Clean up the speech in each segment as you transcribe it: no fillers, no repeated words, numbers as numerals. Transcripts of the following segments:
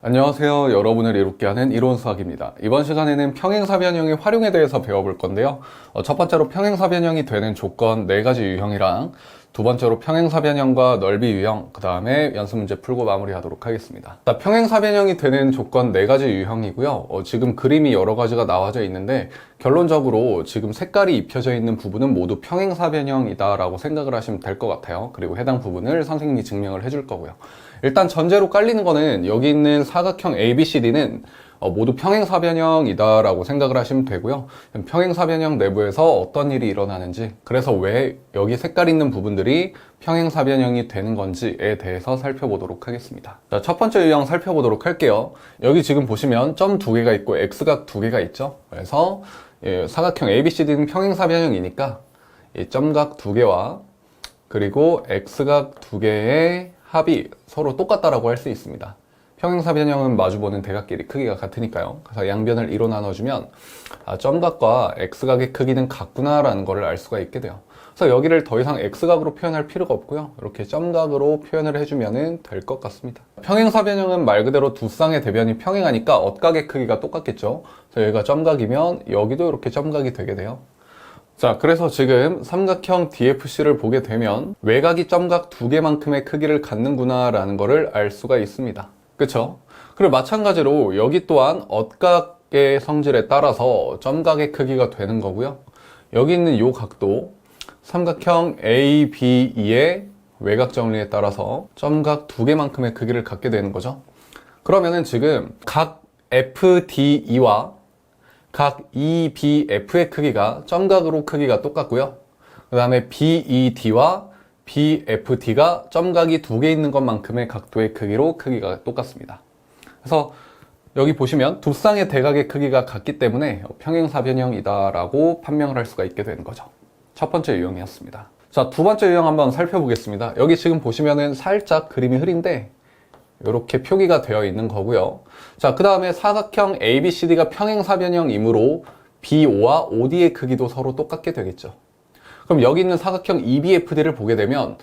안녕하세요. 여러분을 이롭게 하는 이론수학입니다. 이번 시간에는 평행사변형의 활용에 대해서 배워볼 건데요. 첫 번째로 평행사변형이 되는 조건 4가지 유형이랑 두 번째로 평행사변형과 넓이 유형, 그 다음에 연습 문제 풀고 마무리하도록 하겠습니다. 평행사변형이 되는 조건 4가지 유형이고요. 지금 그림이 여러 가지가 나와져 있는데 결론적으로 지금 색깔이 입혀져 있는 부분은 모두 평행사변형이다 라고 생각을 하시면 될 것 같아요. 그리고 해당 부분을 선생님이 증명을 해줄 거고요. 일단 전제로 깔리는 거는 여기 있는 사각형 ABCD는 모두 평행사변형이다 라고 생각을 하시면 되고요. 평행사변형 내부에서 어떤 일이 일어나는지, 그래서 왜 여기 색깔 있는 부분들이 평행사변형이 되는 건지에 대해서 살펴보도록 하겠습니다. 자, 첫 번째 유형 살펴보도록 할게요. 여기 지금 보시면 점 2개가 있고 X각 2개가 있죠. 그래서 사각형 ABCD는 평행사변형이니까 이 점각 2개와 그리고 X각 2개의 합이 서로 똑같다라고 할 수 있습니다. 평행사변형은 마주보는 대각끼리 크기가 같으니까요. 그래서 양변을 2로 나눠주면 점각과 X각의 크기는 같구나 라는 걸 알 수가 있게 돼요. 그래서 여기를 더 이상 X각으로 표현할 필요가 없고요. 이렇게 점각으로 표현을 해주면 될 것 같습니다. 평행사변형은 말 그대로 두 쌍의 대변이 평행하니까 엇각의 크기가 똑같겠죠. 그래서 여기가 점각이면 여기도 이렇게 점각이 되게 돼요. 자, 그래서 지금 삼각형 DFC를 보게 되면 외곽이 점각 2개만큼의 크기를 갖는구나 라는 거를 알 수가 있습니다. 그쵸? 그리고 마찬가지로 여기 또한 엇각의 성질에 따라서 점각의 크기가 되는 거고요. 여기 있는 이 각도 삼각형 ABE의 외곽 정리에 따라서 점각 2개만큼의 크기를 갖게 되는 거죠. 그러면은 지금 각 FDE와 각 EBF의 크기가 점각으로 크기가 똑같고요. 그 다음에 BED와 BFD가 점각이 2개 있는 것만큼의 각도의 크기로 크기가 똑같습니다. 그래서 여기 보시면 두 쌍의 대각의 크기가 같기 때문에 평행사변형이다 라고 판명을 할 수가 있게 되는 거죠. 첫 번째 유형이었습니다. 자, 두 번째 유형 한번 살펴보겠습니다. 여기 지금 보시면은 살짝 그림이 흐린데 이렇게 표기가 되어 있는 거고요. 자, 그 다음에 사각형 ABCD가 평행사변형이므로 BO와 OD의 크기도 서로 똑같게 되겠죠. 그럼 여기 있는 사각형 EBFD를 보게 되면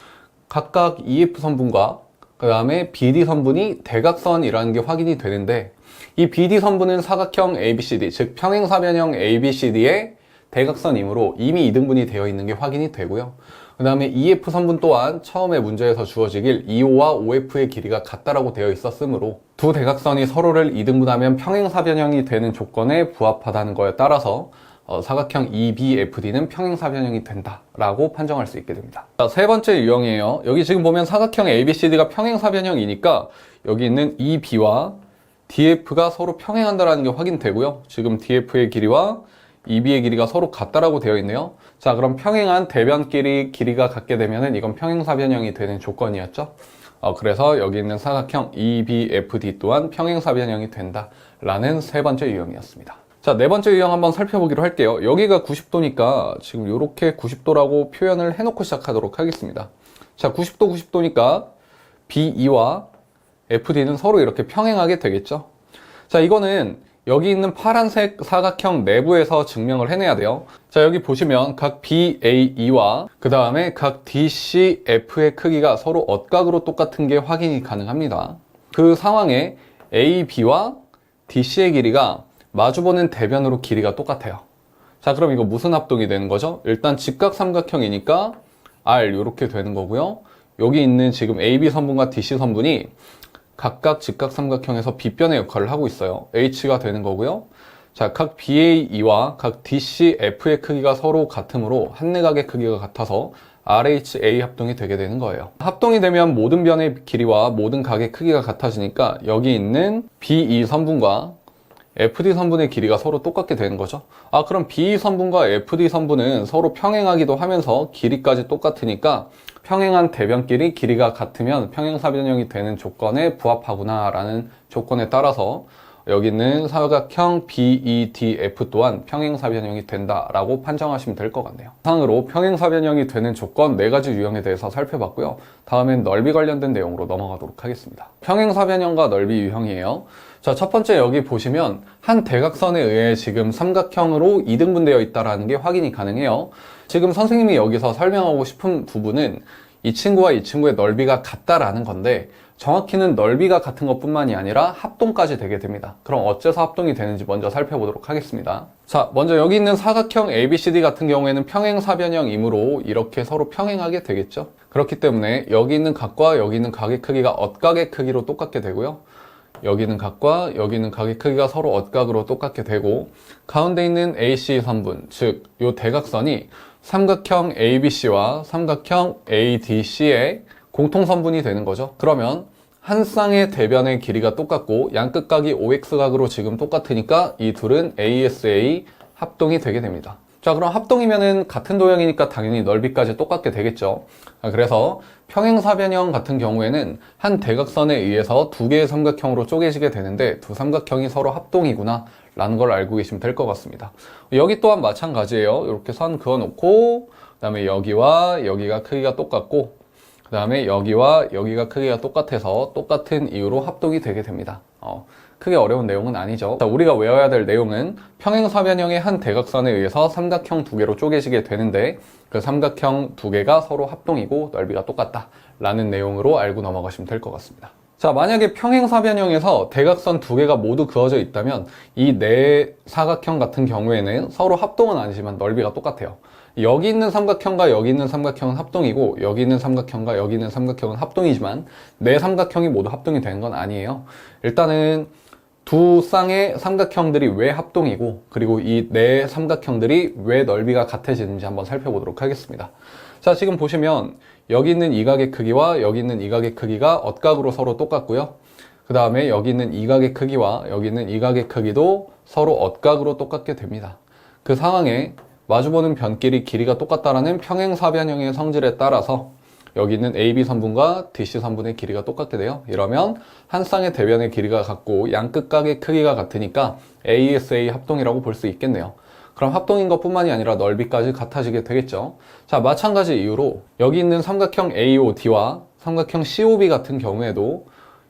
각각 EF 선분과 그 다음에 BD 선분이 대각선이라는 게 확인이 되는데 이 BD 선분은 사각형 ABCD, 즉 평행사변형 ABCD의 대각선이므로 이미 이등분이 되어 있는 게 확인이 되고요. 그 다음에 EF 선분 또한 처음에 문제에서 주어지길 EO와 OF의 길이가 같다라고 되어 있었으므로 두 대각선이 서로를 이등분하면 평행사변형이 되는 조건에 부합하다는 거에 따라서 사각형 EBFD는 평행사변형이 된다라고 판정할 수 있게 됩니다. 자, 세 번째 유형이에요. 여기 지금 보면 사각형 ABCD가 평행사변형이니까 여기 있는 EB와 DF가 서로 평행한다는 게 확인되고요. 지금 DF의 길이와 EB의 길이가 서로 같다라고 되어 있네요. 자, 그럼 평행한 대변끼리 길이가 같게 되면은 이건 평행사변형이 되는 조건이었죠. 그래서 여기 있는 사각형 EBFD 또한 평행사변형이 된다라는 세 번째 유형이었습니다. 자, 네 번째 유형 한번 살펴보기로 할게요. 여기가 90도니까 지금 이렇게 90도라고 표현을 해놓고 시작하도록 하겠습니다. 자, 90도 90도니까 BE와 FD는 서로 이렇게 평행하게 되겠죠. 자, 이거는 여기 있는 파란색 사각형 내부에서 증명을 해내야 돼요. 자, 여기 보시면 각 BAE와 그 다음에 각 DCF의 크기가 서로 엇각으로 똑같은 게 확인이 가능합니다. 그 상황에 AB와 DC의 길이가 마주보는 대변으로 길이가 똑같아요. 자, 그럼 이거 무슨 합동이 되는 거죠? 일단 직각삼각형이니까 R 이렇게 되는 거고요. 여기 있는 지금 AB 선분과 DC 선분이 각각 직각삼각형에서 빗변의 역할을 하고 있어요. H가 되는 거고요. 자, 각 BAE와 각 DCF의 크기가 서로 같으므로 한 내각의 크기가 같아서 RHA 합동이 되게 되는 거예요. 합동이 되면 모든 변의 길이와 모든 각의 크기가 같아지니까 여기 있는 BE 선분과 FD 선분의 길이가 서로 똑같게 되는 거죠. 그럼 BE 선분과 FD 선분은 서로 평행하기도 하면서 길이까지 똑같으니까 평행한 대변끼리 길이가 같으면 평행사변형이 되는 조건에 부합하구나 라는 조건에 따라서 여기 있는 사각형 BEDF 또한 평행사변형이 된다라고 판정하시면 될 것 같네요. 이상으로 평행사변형이 되는 조건 4가지 유형에 대해서 살펴봤고요. 다음엔 넓이 관련된 내용으로 넘어가도록 하겠습니다. 평행사변형과 넓이 유형이에요. 자, 첫 번째 여기 보시면 한 대각선에 의해 지금 삼각형으로 이등분되어 있다는 게 확인이 가능해요. 지금 선생님이 여기서 설명하고 싶은 부분은 이 친구와 이 친구의 넓이가 같다라는 건데, 정확히는 넓이가 같은 것뿐만이 아니라 합동까지 되게 됩니다. 그럼 어째서 합동이 되는지 먼저 살펴보도록 하겠습니다. 자, 먼저 여기 있는 사각형 ABCD 같은 경우에는 평행사변형이므로 이렇게 서로 평행하게 되겠죠. 그렇기 때문에 여기 있는 각과 여기 있는 각의 크기가 엇각의 크기로 똑같게 되고요. 여기 있는 각과 여기 있는 각의 크기가 서로 엇각으로 똑같게 되고, 가운데 있는 AC 선분, 즉 이 대각선이 삼각형 ABC와 삼각형 ADC의 공통선분이 되는 거죠. 그러면 한 쌍의 대변의 길이가 똑같고 양끝각이 OX각으로 지금 똑같으니까 이 둘은 ASA 합동이 되게 됩니다. 자, 그럼 합동이면은 같은 도형이니까 당연히 넓이까지 똑같게 되겠죠. 그래서 평행사변형 같은 경우에는 한 대각선에 의해서 두 개의 삼각형으로 쪼개지게 되는데 두 삼각형이 서로 합동이구나 라는 걸 알고 계시면 될 것 같습니다. 여기 또한 마찬가지예요. 이렇게 선 그어놓고 그 다음에 여기와 여기가 크기가 똑같고 그 다음에 여기와 여기가 크기가 똑같아서 똑같은 이유로 합동이 되게 됩니다. 크게 어려운 내용은 아니죠. 자, 우리가 외워야 될 내용은 평행사변형의 한 대각선에 의해서 삼각형 두 개로 쪼개지게 되는데 그 삼각형 두 개가 서로 합동이고 넓이가 똑같다 라는 내용으로 알고 넘어가시면 될 것 같습니다. 자, 만약에 평행사변형에서 대각선 두 개가 모두 그어져 있다면 이 네 사각형 같은 경우에는 서로 합동은 아니지만 넓이가 똑같아요. 여기 있는 삼각형과 여기 있는 삼각형은 합동이고 여기 있는 삼각형과 여기 있는 삼각형은 합동이지만 네 삼각형이 모두 합동이 되는 건 아니에요. 일단은 두 쌍의 삼각형들이 왜 합동이고 그리고 이 네 삼각형들이 왜 넓이가 같아지는지 한번 살펴보도록 하겠습니다. 자, 지금 보시면 여기 있는 이 각의 크기와 여기 있는 이 각의 크기가 엇각으로 서로 똑같고요. 그 다음에 여기 있는 이 각의 크기와 여기 있는 이 각의 크기도 서로 엇각으로 똑같게 됩니다. 그 상황에 마주보는 변끼리 길이가 똑같다라는 평행사변형의 성질에 따라서 여기 있는 AB 선분과 DC 선분의 길이가 똑같게 돼요. 이러면 한 쌍의 대변의 길이가 같고 양끝각의 크기가 같으니까 ASA 합동이라고 볼 수 있겠네요. 그럼 합동인 것뿐만이 아니라 넓이까지 같아지게 되겠죠. 자, 마찬가지 이유로 여기 있는 삼각형 AOD와 삼각형 COB 같은 경우에도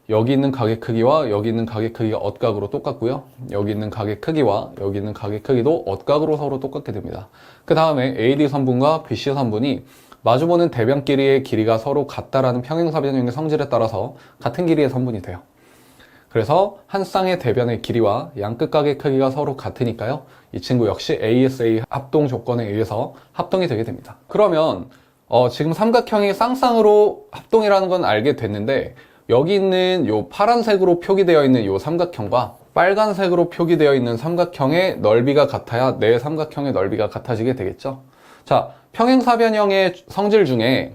여기 있는 각의 크기와 여기 있는 각의 크기가 엇각으로 똑같고요. 여기 있는 각의 크기와 여기 있는 각의 크기도 엇각으로 서로 똑같게 됩니다. 그 다음에 AD 선분과 BC 선분이 마주보는 대변끼리의 길이가 서로 같다라는 평행사변형의 성질에 따라서 같은 길이의 선분이 돼요. 그래서 한 쌍의 대변의 길이와 양끝각의 크기가 서로 같으니까요. 이 친구 역시 ASA 합동 조건에 의해서 합동이 되게 됩니다. 그러면 지금 삼각형이 쌍쌍으로 합동이라는 건 알게 됐는데 여기 있는 요 파란색으로 표기되어 있는 요 삼각형과 빨간색으로 표기되어 있는 삼각형의 넓이가 같아야 네 삼각형의 넓이가 같아지게 되겠죠. 자, 평행사변형의 성질 중에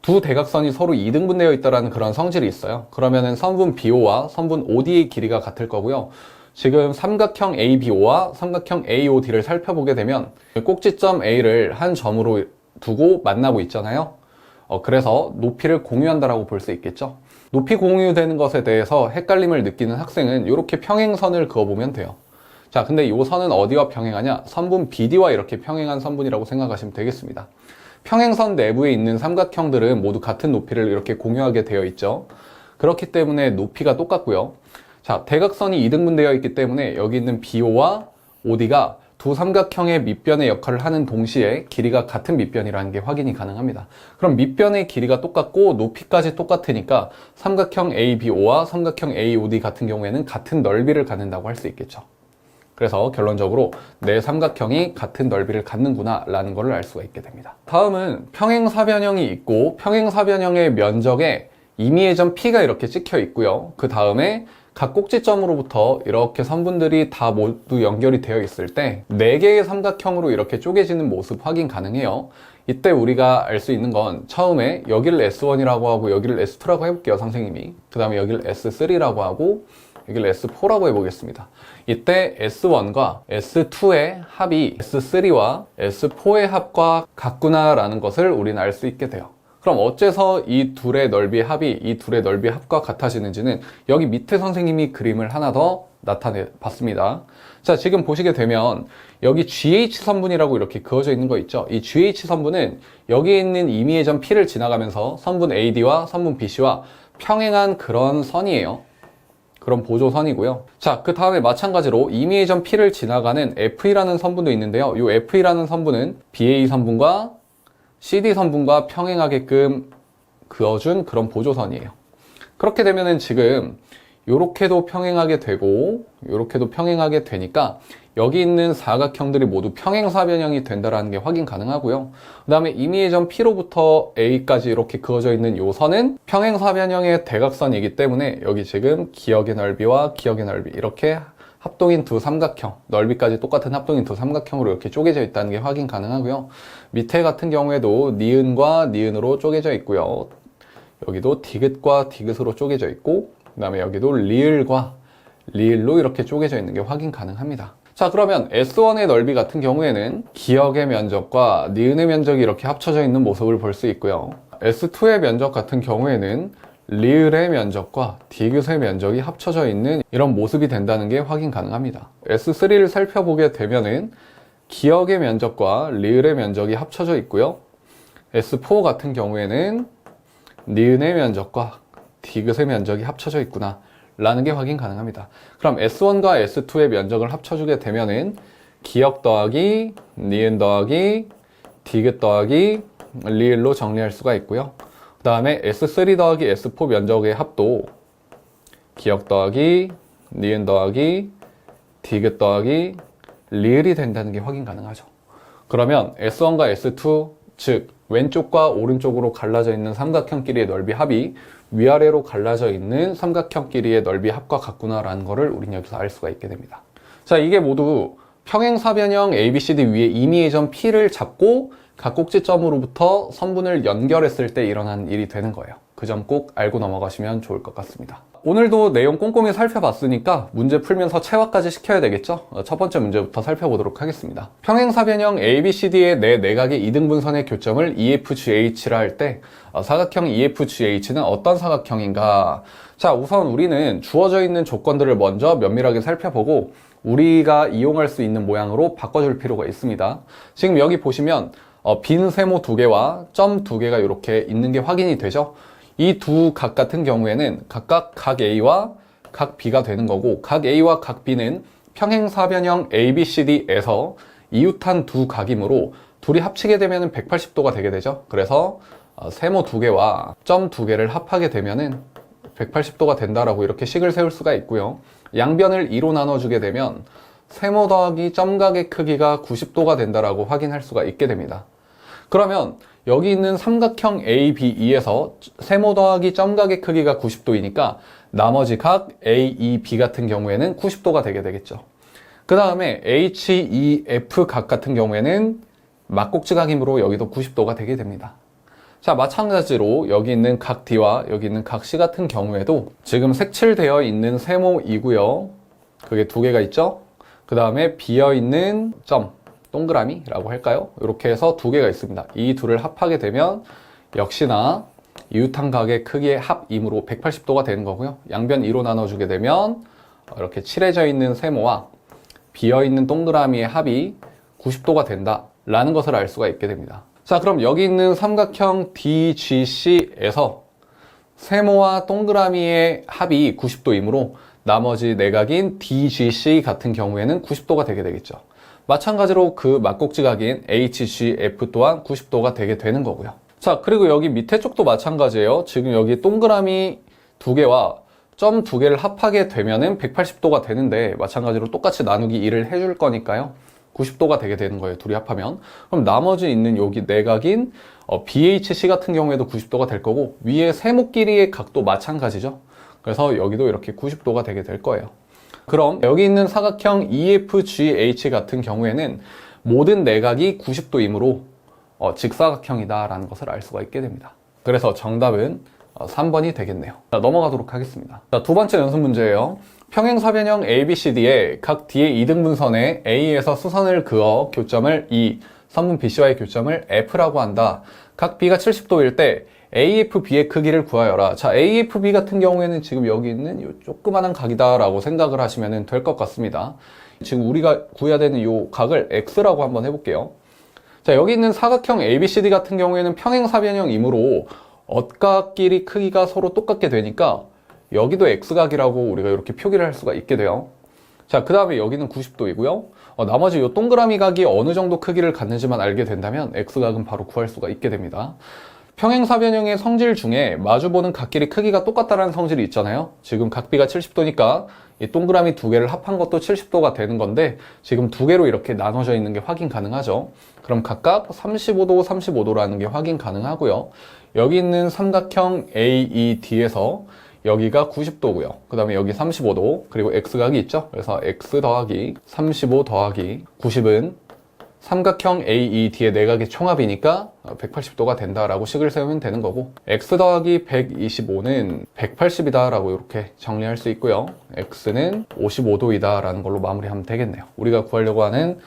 두 대각선이 서로 이등분되어 있다는 그런 성질이 있어요. 그러면은 선분 BO와 선분 OD의 길이가 같을 거고요. 지금 삼각형 ABO와 삼각형 AOD를 살펴보게 되면 꼭지점 A를 한 점으로 두고 만나고 있잖아요. 그래서 높이를 공유한다라고 볼 수 있겠죠. 높이 공유되는 것에 대해서 헷갈림을 느끼는 학생은 이렇게 평행선을 그어보면 돼요. 자, 근데 이 선은 어디와 평행하냐? 선분 BD와 이렇게 평행한 선분이라고 생각하시면 되겠습니다. 평행선 내부에 있는 삼각형들은 모두 같은 높이를 이렇게 공유하게 되어 있죠. 그렇기 때문에 높이가 똑같고요. 자, 대각선이 이등분되어 있기 때문에 여기 있는 BO와 OD가 두 삼각형의 밑변의 역할을 하는 동시에 길이가 같은 밑변이라는 게 확인이 가능합니다. 그럼 밑변의 길이가 똑같고 높이까지 똑같으니까 삼각형 ABO와 삼각형 AOD 같은 경우에는 같은 넓이를 갖는다고 할 수 있겠죠. 그래서 결론적으로 네 삼각형이 같은 넓이를 갖는구나 라는 것을 알 수가 있게 됩니다. 다음은 평행사변형이 있고 평행사변형의 면적에 임의의 점 P가 이렇게 찍혀 있고요. 그 다음에 각 꼭지점으로부터 이렇게 선분들이 다 모두 연결이 되어 있을 때 4개의 삼각형으로 이렇게 쪼개지는 모습 확인 가능해요. 이때 우리가 알 수 있는 건 처음에 여기를 S1이라고 하고 여기를 S2라고 해볼게요, 선생님이. 그 다음에 여기를 S3라고 하고 여기를 S4라고 해보겠습니다. 이때 S1과 S2의 합이 S3와 S4의 합과 같구나 라는 것을 우리는 알 수 있게 돼요. 그럼 어째서 이 둘의 넓이의 합이 이 둘의 넓이의 합과 같아지는지는 여기 밑에 선생님이 그림을 하나 더 나타내 봤습니다. 자, 지금 보시게 되면 여기 GH 선분이라고 이렇게 그어져 있는 거 있죠. 이 GH 선분은 여기에 있는 임의의 점 P를 지나가면서 선분 AD와 선분 BC와 평행한 그런 선이에요. 그런 보조선이고요. 자, 그 다음에 마찬가지로 임의의 점 P를 지나가는 FE라는 선분도 있는데요. 이 FE라는 선분은 BA 선분과 CD 선분과 평행하게끔 그어준 그런 보조선이에요. 그렇게 되면은 지금 요렇게도 평행하게 되고 요렇게도 평행하게 되니까 여기 있는 사각형들이 모두 평행사변형이 된다는 게 확인 가능하고요. 그 다음에 임의의 점 P로부터 A까지 이렇게 그어져 있는 요 선은 평행사변형의 대각선이기 때문에 여기 지금 기역의 넓이와 기역의 넓이 이렇게 합동인 두 삼각형, 넓이까지 똑같은 합동인 두 삼각형으로 이렇게 쪼개져 있다는 게 확인 가능하고요. 밑에 같은 경우에도 니은과 니은으로 쪼개져 있고요. 여기도 디귿과 디귿으로 쪼개져 있고, 그 다음에 여기도 리을과 리을로 이렇게 쪼개져 있는 게 확인 가능합니다. 자, 그러면 S1의 넓이 같은 경우에는 기역의 면적과 니은의 면적이 이렇게 합쳐져 있는 모습을 볼 수 있고요. S2의 면적 같은 경우에는 리을의 면적과 디귿의 면적이 합쳐져 있는 이런 모습이 된다는 게 확인 가능합니다. S3를 살펴보게 되면은 기역의 면적과 리을의 면적이 합쳐져 있고요. S4 같은 경우에는 니은의 면적과 디귿의 면적이 합쳐져 있구나 라는 게 확인 가능합니다. 그럼 S1과 S2의 면적을 합쳐주게 되면은 기역 더하기 니은 더하기 디귿 더하기 리을로 정리할 수가 있고요. 그 다음에 S3 더하기 S4 면적의 합도 기역 더하기 니은 더하기 디귿 더하기 리을이 된다는 게 확인 가능하죠. 그러면 S1과 S2, 즉 왼쪽과 오른쪽으로 갈라져 있는 삼각형끼리의 넓이 합이 위아래로 갈라져 있는 삼각형끼리의 넓이 합과 같구나라는 거를 우린 여기서 알 수가 있게 됩니다. 자, 이게 모두 평행사변형 ABCD 위에 임의의 점 P를 잡고 각 꼭지점으로부터 선분을 연결했을 때 일어난 일이 되는 거예요. 그 점 꼭 알고 넘어가시면 좋을 것 같습니다. 오늘도 내용 꼼꼼히 살펴봤으니까 문제 풀면서 체화까지 시켜야 되겠죠? 첫 번째 문제부터 살펴보도록 하겠습니다. 평행사변형 ABCD의 내 내각의 이등분선의 교점을 EFGH라 할 때 사각형 EFGH는 어떤 사각형인가? 자, 우선 우리는 주어져 있는 조건들을 먼저 면밀하게 살펴보고 우리가 이용할 수 있는 모양으로 바꿔줄 필요가 있습니다. 지금 여기 보시면 빈 세모 두 개와 점 두 개가 이렇게 있는 게 확인이 되죠? 이 두 각 같은 경우에는 각각 각 A와 각 B가 되는 거고, 각 A와 각 B는 평행사변형 ABCD에서 이웃한 두 각이므로 둘이 합치게 되면 180도가 되게 되죠. 그래서 세모 두 개와 점 두 개를 합하게 되면은 180도가 된다라고 이렇게 식을 세울 수가 있고요. 양변을 2로 나눠주게 되면 세모 더하기 점각의 크기가 90도가 된다라고 확인할 수가 있게 됩니다. 그러면 여기 있는 삼각형 ABE에서 세모 더하기 점각의 크기가 90도이니까 나머지 각 AEB 같은 경우에는 90도가 되게 되겠죠. 그 다음에 HEF 각 같은 경우에는 막꼭지각이므로 여기도 90도가 되게 됩니다. 자, 마찬가지로 여기 있는 각 D와 여기 있는 각 C 같은 경우에도 지금 색칠되어 있는 세모이고요. 그게 두 개가 있죠. 그 다음에 비어있는 점, 동그라미라고 할까요? 이렇게 해서 두 개가 있습니다. 이 둘을 합하게 되면 역시나 이웃한 각의 크기의 합이므로 180도가 되는 거고요. 양변 2로 나눠주게 되면 이렇게 칠해져 있는 세모와 비어있는 동그라미의 합이 90도가 된다라는 것을 알 수가 있게 됩니다. 자, 그럼 여기 있는 삼각형 DGC에서 세모와 동그라미의 합이 90도이므로 나머지 내각인 DGC 같은 경우에는 90도가 되게 되겠죠. 마찬가지로 그 막꼭지각인 HGF 또한 90도가 되게 되는 거고요. 자, 그리고 여기 밑에 쪽도 마찬가지예요. 지금 여기 동그라미 두 개와 점 두 개를 합하게 되면은 180도가 되는데 마찬가지로 똑같이 나누기 1을 해줄 거니까요. 90도가 되게 되는 거예요. 둘이 합하면. 그럼 나머지 있는 여기 내각인 BHC 같은 경우에도 90도가 될 거고 위에 세모끼리의 각도 마찬가지죠. 그래서 여기도 이렇게 90도가 되게 될 거예요. 그럼 여기 있는 사각형 EFGH 같은 경우에는 모든 내각이 90도이므로 직사각형이다 라는 것을 알 수가 있게 됩니다. 그래서 정답은 3번이 되겠네요. 자, 넘어가도록 하겠습니다. 자, 두 번째 연습 문제예요. 평행사변형 ABCD의 각 D의 이등분선에 A에서 수선을 그어 교점을 E, 선분 BC와의 교점을 F라고 한다. 각 B가 70도일 때 AFB의 크기를 구하여라. 자, AFB 같은 경우에는 지금 여기 있는 이 조그만한 각이다라고 생각을 하시면 될 것 같습니다. 지금 우리가 구해야 되는 이 각을 X라고 한번 해볼게요. 자, 여기 있는 사각형 ABCD 같은 경우에는 평행사변형이므로 엇각끼리 크기가 서로 똑같게 되니까 여기도 X각이라고 우리가 이렇게 표기를 할 수가 있게 돼요. 자, 그 다음에 여기는 90도이고요. 나머지 이 동그라미 각이 어느 정도 크기를 갖는지만 알게 된다면 X각은 바로 구할 수가 있게 됩니다. 평행사변형의 성질 중에 마주보는 각길이 크기가 똑같다는 성질이 있잖아요. 지금 각비가 70도니까 이 동그라미 두 개를 합한 것도 70도가 되는 건데 지금 두 개로 이렇게 나눠져 있는 게 확인 가능하죠. 그럼 각각 35도, 35도라는 게 확인 가능하고요. 여기 있는 삼각형 AED에서 여기가 90도고요. 그 다음에 여기 35도, 그리고 X각이 있죠. 그래서 X 더하기 35 더하기 90은 삼각형 AED의 내각의 총합이니까 180도가 된다라고 식을 세우면 되는 거고, X 더하기 125는 180이다 라고 이렇게 정리할 수 있고요. X는 55도이다 라는 걸로 마무리하면 되겠네요. 우리가 구하려고 하는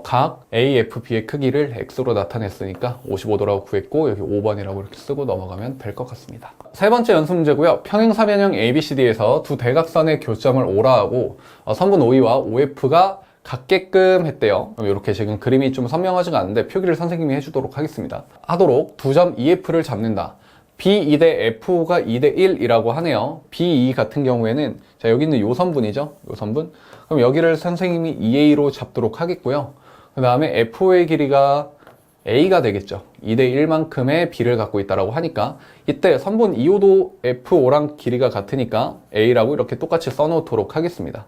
각 AFB의 크기를 X로 나타냈으니까 55도라고 구했고, 여기 5번이라고 이렇게 쓰고 넘어가면 될 것 같습니다. 세 번째 연습 문제고요. 평행사변형 ABCD에서 두 대각선의 교점을 O라 하고 선분 OE와 OF가 같게끔 했대요. 그럼 이렇게 지금 그림이 좀 선명하지가 않은데 표기를 선생님이 해주도록 하겠습니다. 하도록 두 점 EF를 잡는다. B2 대 F5가 2대 1이라고 하네요. B2 같은 경우에는 자 여기 있는 요 선분이죠. 요 선분. 그럼 여기를 선생님이 2A로 잡도록 하겠고요. 그 다음에 F5의 길이가 A가 되겠죠. 2대 1만큼의 B를 갖고 있다라고 하니까 이때 선분 2호도 F5랑 길이가 같으니까 A라고 이렇게 똑같이 써놓도록 하겠습니다.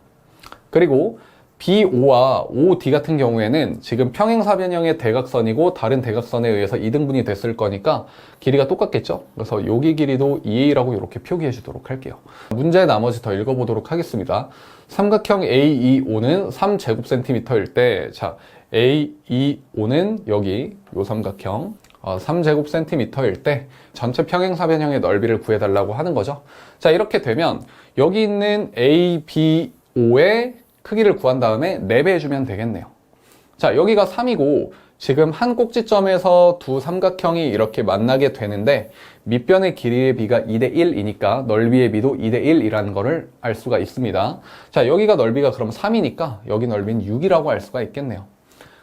그리고 B5와 OD 같은 경우에는 지금 평행사변형의 대각선이고 다른 대각선에 의해서 이등분이 됐을 거니까 길이가 똑같겠죠? 그래서 여기 길이도 2A라고 이렇게 표기해 주도록 할게요. 문제 나머지 더 읽어보도록 하겠습니다. 삼각형 AEO는 3제곱센티미터일 때, 자, AEO는 여기 요 삼각형 3제곱센티미터일 때 전체 평행사변형의 넓이를 구해달라고 하는 거죠. 자, 이렇게 되면 여기 있는 ABO의 크기를 구한 다음에 4배 해주면 되겠네요. 자, 여기가 3이고 지금 한 꼭지점에서 두 삼각형이 이렇게 만나게 되는데 밑변의 길이의 비가 2대 1이니까 넓이의 비도 2대 1이라는 거를 알 수가 있습니다. 자, 여기가 넓이가 그럼 3이니까 여기 넓이는 6이라고 알 수가 있겠네요.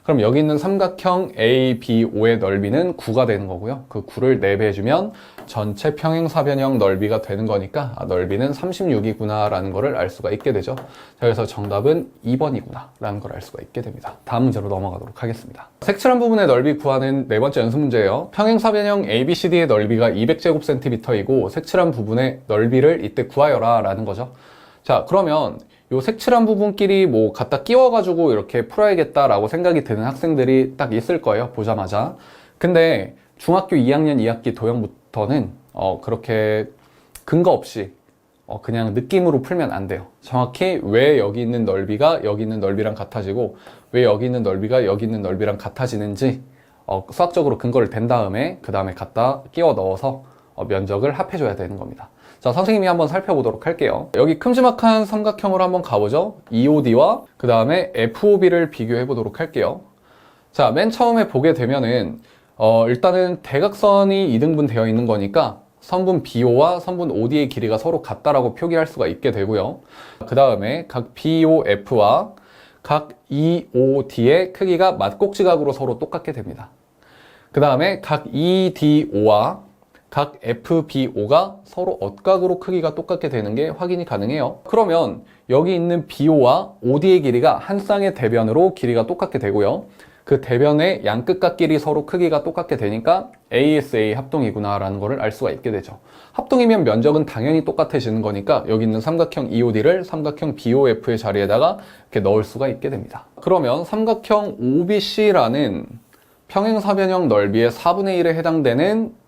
그럼 여기 있는 삼각형 ABO의 넓이는 9가 되는 거고요. 그 9를 4배 해주면 전체 평행사변형 넓이가 되는 거니까 넓이는 36이구나 라는 거를 알 수가 있게 되죠. 자, 그래서 정답은 2번이구나 라는 걸 알 수가 있게 됩니다. 다음 문제로 넘어가도록 하겠습니다. 색칠한 부분의 넓이 구하는 네 번째 연습 문제예요. 평행사변형 ABCD의 넓이가 200제곱센티미터이고 색칠한 부분의 넓이를 이때 구하여라 라는 거죠. 자, 그러면 요 색칠한 부분끼리 뭐 갖다 끼워가지고 이렇게 풀어야겠다라고 생각이 드는 학생들이 딱 있을 거예요, 보자마자. 근데 중학교 2학년 2학기 도형부터는 그렇게 근거 없이 그냥 느낌으로 풀면 안 돼요. 정확히 왜 여기 있는 넓이가 여기 있는 넓이랑 같아지고 왜 여기 있는 넓이가 여기 있는 넓이랑 같아지는지 수학적으로 근거를 댄 다음에 그 다음에 갖다 끼워 넣어서 면적을 합해줘야 되는 겁니다. 자, 선생님이 한번 살펴보도록 할게요. 여기 큼지막한 삼각형으로 한번 가보죠. EOD와 그 다음에 FOB를 비교해 보도록 할게요. 자, 맨 처음에 보게 되면은 일단은 대각선이 이등분 되어 있는 거니까 선분 BO와 선분 OD의 길이가 서로 같다라고 표기할 수가 있게 되고요. 그 다음에 각 BOF와 각 EOD의 크기가 맞꼭지각으로 서로 똑같게 됩니다. 그 다음에 각 EDO와 각 FBO가 서로 엇각으로 크기가 똑같게 되는 게 확인이 가능해요. 그러면 여기 있는 BO와 OD의 길이가 한 쌍의 대변으로 길이가 똑같게 되고요. 그 대변의 양끝각끼리 서로 크기가 똑같게 되니까 ASA 합동이구나 라는 거를 알 수가 있게 되죠. 합동이면 면적은 당연히 똑같아지는 거니까 여기 있는 삼각형 EOD를 삼각형 BOF의 자리에다가 이렇게 넣을 수가 있게 됩니다. 그러면 삼각형 OBC라는 평행사변형 넓이의 4분의 1에 해당되는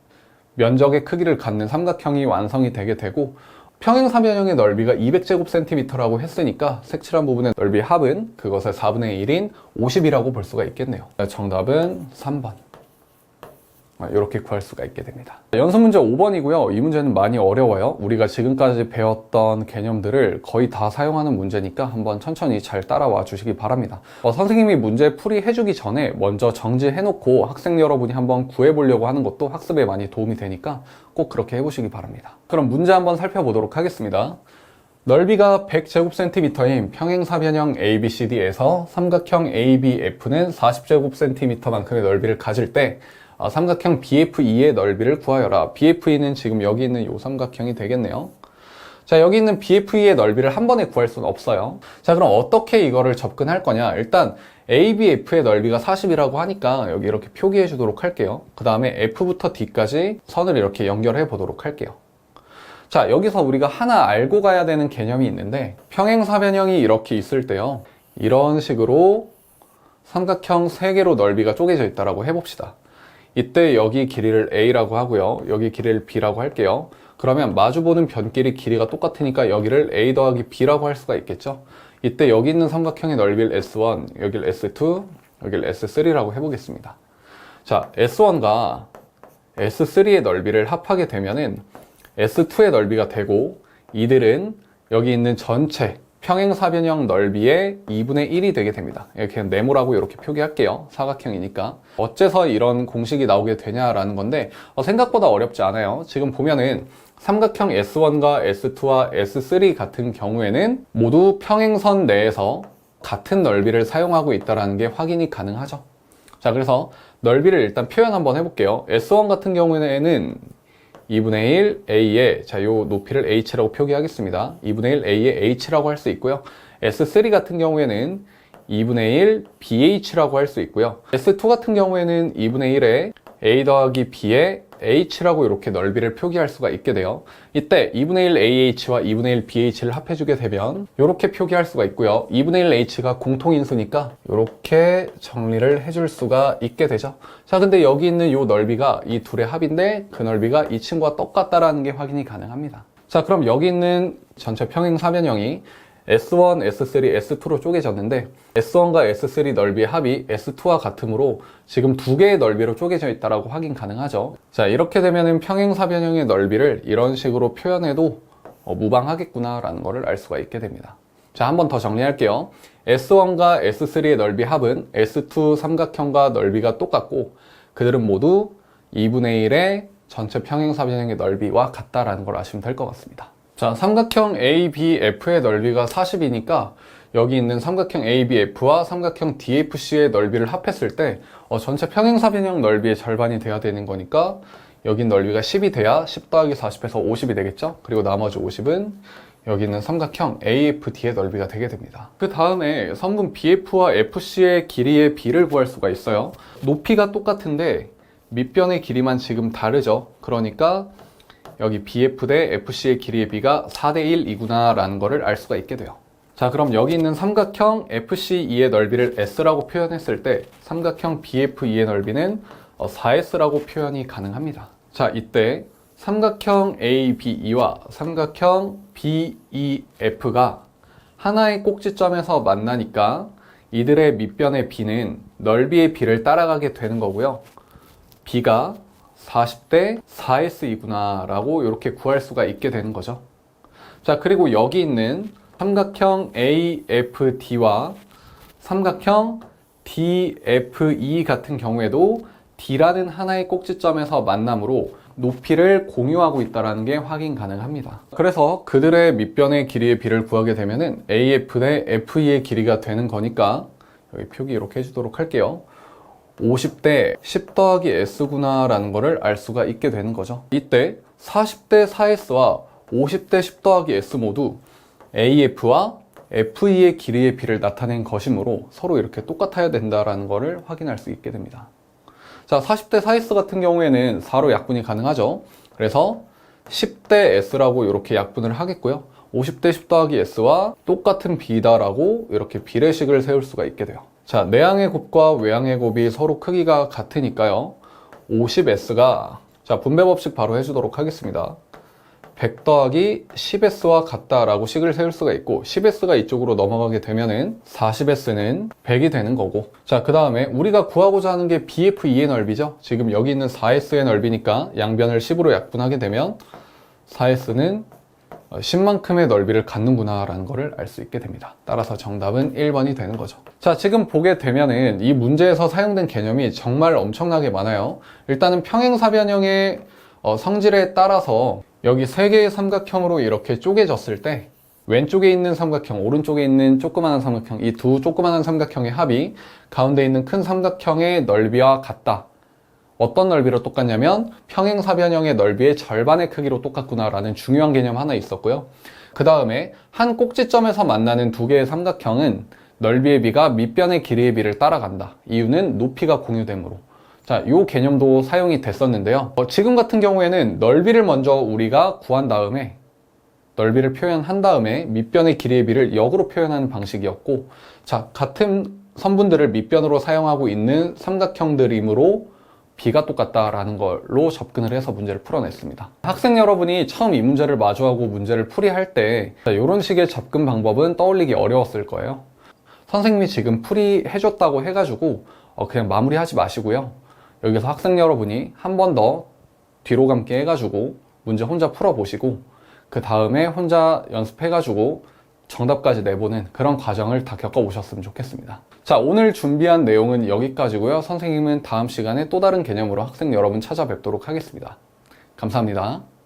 면적의 크기를 갖는 삼각형이 완성이 되게 되고 평행사변형의 넓이가 200제곱센티미터라고 했으니까 색칠한 부분의 넓이의 합은 그것의 4분의 1인 50이라고 볼 수가 있겠네요. 정답은 3번. 이렇게 구할 수가 있게 됩니다. 연습 문제 5번이고요. 이 문제는 많이 어려워요. 우리가 지금까지 배웠던 개념들을 거의 다 사용하는 문제니까 한번 천천히 잘 따라와 주시기 바랍니다. 선생님이 문제 풀이 해주기 전에 먼저 정지해놓고 학생 여러분이 한번 구해보려고 하는 것도 학습에 많이 도움이 되니까 꼭 그렇게 해보시기 바랍니다. 그럼 문제 한번 살펴보도록 하겠습니다. 넓이가 100제곱센티미터인 평행사변형 ABCD에서 삼각형 ABF는 40제곱센티미터만큼의 넓이를 가질 때 삼각형 BFE의 넓이를 구하여라. BFE는 지금 여기 있는 이 삼각형이 되겠네요. 자, 여기 있는 BFE의 넓이를 한 번에 구할 수는 없어요. 자, 그럼 어떻게 이거를 접근할 거냐? 일단 ABF의 넓이가 40이라고 하니까 여기 이렇게 표기해 주도록 할게요. 그 다음에 F부터 D까지 선을 이렇게 연결해 보도록 할게요. 자, 여기서 우리가 하나 알고 가야 되는 개념이 있는데, 평행사변형이 이렇게 있을 때요, 이런 식으로 삼각형 3개로 넓이가 쪼개져 있다고 해봅시다. 이때 여기 길이를 A라고 하고요, 여기 길이를 B라고 할게요. 그러면 마주보는 변끼리 길이가 똑같으니까 여기를 A 더하기 B라고 할 수가 있겠죠. 이때 여기 있는 삼각형의 넓이를 S1, 여기를 S2, 여기를 S3라고 해보겠습니다. 자, S1과 S3의 넓이를 합하게 되면은 S2의 넓이가 되고, 이들은 여기 있는 전체 평행사변형 넓이의 2분의 1이 되게 됩니다. 이렇게 네모라고 이렇게 표기할게요. 사각형이니까. 어째서 이런 공식이 나오게 되냐라는 건데, 생각보다 어렵지 않아요. 지금 보면은 삼각형 S1과 S2와 S3 같은 경우에는 모두 평행선 내에서 같은 넓이를 사용하고 있다는 게 확인이 가능하죠. 자, 그래서 넓이를 일단 표현 한번 해볼게요. S1 같은 경우에는 2분의 1 A의, 자, 요 높이를 H라고 표기하겠습니다. 2분의 1 A의 H라고 할 수 있고요. S3 같은 경우에는 2분의 1 BH라고 할 수 있고요. S2 같은 경우에는 2분의 1에 A 더하기 B의 H라고 이렇게 넓이를 표기할 수가 있게 돼요. 이때 2분의 1 AH와 2분의 1 BH를 합해주게 되면 이렇게 표기할 수가 있고요. 2분의 1 H가 공통인수니까 이렇게 정리를 해줄 수가 있게 되죠. 자, 근데 여기 있는 이 넓이가 이 둘의 합인데 그 넓이가 이 친구와 똑같다라는 게 확인이 가능합니다. 자, 그럼 여기 있는 전체 평행사변형이 S1, S3, S2로 쪼개졌는데 S1과 S3 넓이의 합이 S2와 같으므로 지금 두 개의 넓이로 쪼개져 있다고 확인 가능하죠. 자, 이렇게 되면은 평행사변형의 넓이를 이런 식으로 표현해도 무방하겠구나 라는 것을 알 수가 있게 됩니다. 자, 한번 더 정리할게요. S1과 S3의 넓이 합은 S2 삼각형과 넓이가 똑같고 그들은 모두 2분의 1의 전체 평행사변형의 넓이와 같다라는 걸 아시면 될 것 같습니다. 자, 삼각형 ABF의 넓이가 40이니까 여기 있는 삼각형 ABF와 삼각형 DFC의 넓이를 합했을 때 전체 평행사변형 넓이의 절반이 돼야 되는 거니까 여기 넓이가 10이 돼야 10 더하기 40에서 50이 되겠죠? 그리고 나머지 50은 여기 있는 삼각형 AFD의 넓이가 되게 됩니다. 그 다음에 선분 BF와 FC의 길이의 B를 구할 수가 있어요. 높이가 똑같은데 밑변의 길이만 지금 다르죠? 그러니까 여기 BF 대 FC의 길이의 B가 4대1이구나 라는 거를 알 수가 있게 돼요. 자, 그럼 여기 있는 삼각형 FCE의 넓이를 S라고 표현했을 때 삼각형 BFE의 넓이는 4S라고 표현이 가능합니다. 자, 이때 삼각형 ABE와 삼각형 BEF가 하나의 꼭지점에서 만나니까 이들의 밑변의 B는 넓이의 B를 따라가게 되는 거고요. B가 40대 4S이구나 라고 이렇게 구할 수가 있게 되는 거죠. 자, 그리고 여기 있는 삼각형 AFD와 삼각형 DFE 같은 경우에도 D라는 하나의 꼭지점에서 만남으로 높이를 공유하고 있다는 게 확인 가능합니다. 그래서 그들의 밑변의 길이의 B를 구하게 되면은 AF 대 FE의 길이가 되는 거니까 여기 표기 이렇게 해주도록 할게요. 50대 10 더하기 S구나 라는 거를 알 수가 있게 되는 거죠. 이때 40대 4S와 50대 10 더하기 S 모두 AF와 FE의 길이의 B를 나타낸 것이므로 서로 이렇게 똑같아야 된다는 거를 확인할 수 있게 됩니다. 자, 40대 4S 같은 경우에는 4로 약분이 가능하죠. 그래서 10대 S라고 이렇게 약분을 하겠고요. 50대 10 더하기 S와 똑같은 B다라고 이렇게 비례식을 세울 수가 있게 돼요. 자, 내항의 곱과 외항의 곱이 서로 크기가 같으니까요. 50S가, 자, 분배법칙 바로 해주도록 하겠습니다. 100 더하기 10S와 같다라고 식을 세울 수가 있고 10S가 이쪽으로 넘어가게 되면은 40S는 100이 되는 거고, 자, 그 다음에 우리가 구하고자 하는 게 BFE의 넓이죠. 지금 여기 있는 4S의 넓이니까 양변을 10으로 약분하게 되면 4S는 10만큼의 넓이를 갖는구나 라는 거를 알 수 있게 됩니다. 따라서 정답은 1번이 되는 거죠. 자, 지금 보게 되면은 이 문제에서 사용된 개념이 정말 엄청나게 많아요. 일단은 평행사변형의 성질에 따라서 여기 3개의 삼각형으로 이렇게 쪼개졌을 때 왼쪽에 있는 삼각형, 오른쪽에 있는 조그마한 삼각형, 이 두 조그마한 삼각형의 합이 가운데 있는 큰 삼각형의 넓이와 같다. 어떤 넓이로 똑같냐면 평행사변형의 넓이의 절반의 크기로 똑같구나 라는 중요한 개념 하나 있었고요. 그 다음에 한 꼭지점에서 만나는 두 개의 삼각형은 넓이의 비가 밑변의 길이의 비를 따라간다. 이유는 높이가 공유되므로. 자, 이 개념도 사용이 됐었는데요. 지금 같은 경우에는 넓이를 먼저 우리가 구한 다음에 넓이를 표현한 다음에 밑변의 길이의 비를 역으로 표현하는 방식이었고, 자, 같은 선분들을 밑변으로 사용하고 있는 삼각형들이므로 비가 똑같다라는 걸로 접근을 해서 문제를 풀어냈습니다. 학생 여러분이 처음 이 문제를 마주하고 문제를 풀이할 때 이런 식의 접근 방법은 떠올리기 어려웠을 거예요. 선생님이 지금 풀이해줬다고 해가지고 그냥 마무리하지 마시고요. 여기서 학생 여러분이 한 번 더 뒤로 감기 해가지고 문제 혼자 풀어보시고 그 다음에 혼자 연습해가지고 정답까지 내보는 그런 과정을 다 겪어보셨으면 좋겠습니다. 자, 오늘 준비한 내용은 여기까지고요. 선생님은 다음 시간에 또 다른 개념으로 학생 여러분 찾아뵙도록 하겠습니다. 감사합니다.